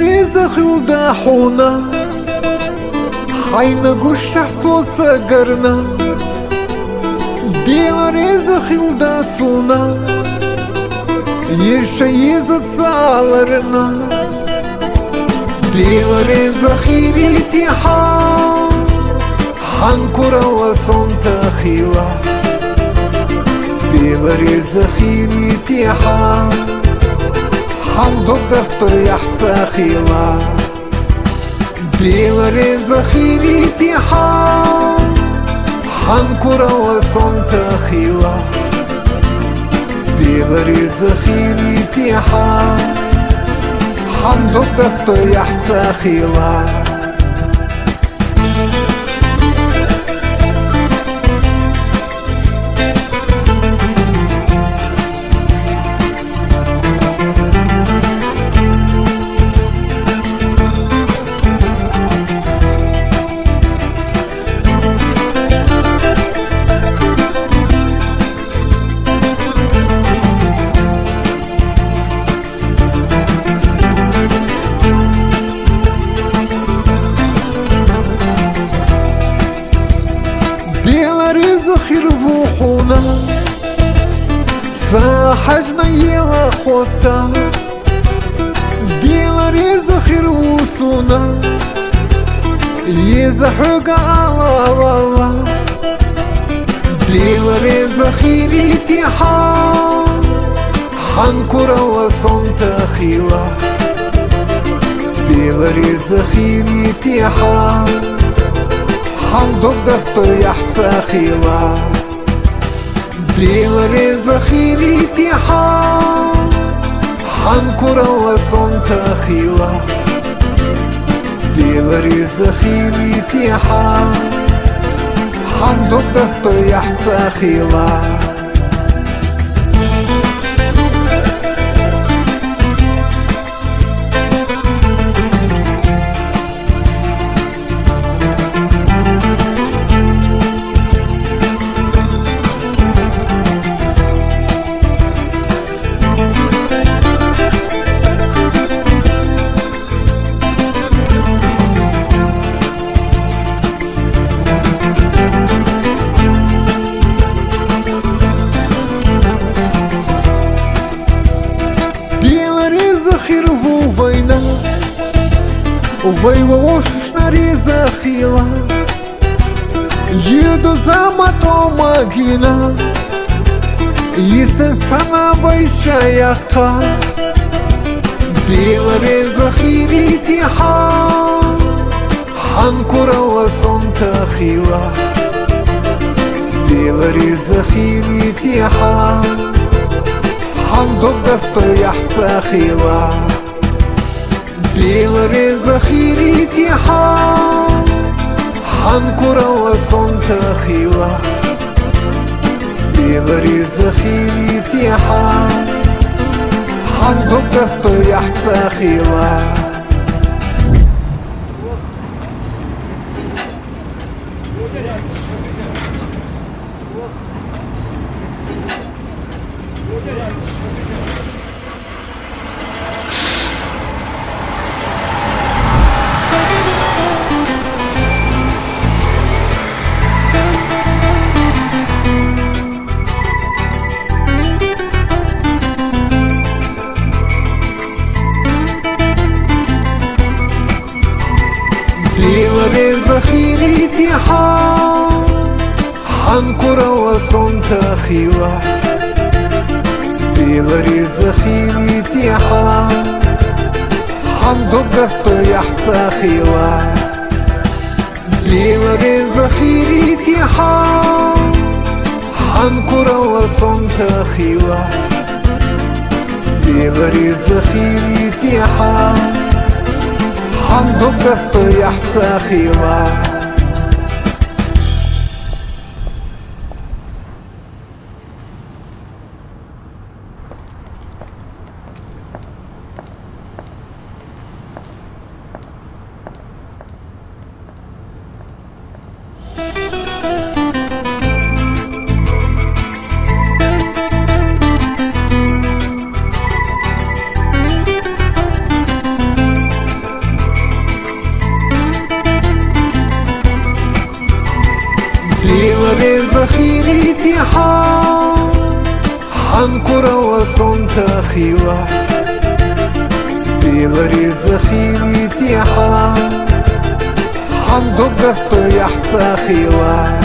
رزق يلدحونا خاينا قش حصوص قرنا دي رزق يلدسونا يشيز تصالرنا دي رزق يريتيحا حنكرا وصنت خيلا دي رزق يريتيحا حمدك دستريح تخيلا دي رزق يريتيحا حنكرا وصنت خيلا دي رزق يريتيحا حمدك دستريح تخيلا رزق يرفوحونا ساحجنا يلا خوتا ديما رزق يروسونا يزحوك الله ديما رزق يريتيحا حنكرا وصنت خيلا ديما رزق يريتيحا حمدك دستريح تخيلا دي رزق يريتيحا حنكرا وصنت خيلا دي رزق يريتيحا حمدك دستريح تخيلا خيرفو فينا وفيوا وشنا رزق خيلا يدو زامتو ماكينا يسترسانا بيشايقا دي رزق يريتيحا حنكرا وصنت خيلا دي رزق يريتيحا حمدك دستريح تخيلا دي رزق يريتيحا حنكرا وصنت خيلا دي رزق يريتيحا حمدك دستريح تخيلا رزق يريتيحا حنكرا وصنت خيلا دي رزق يريتيحا حمدك دستريح تخيلا دي رزق يريتيحا حنكرا وصنت خيلا دي رزق يريتيحا حمدك دستريح تخيلا تيحا حنكرة وصنت خيوة ديلري زخيري تيحا حندق قسط يحسا خيوة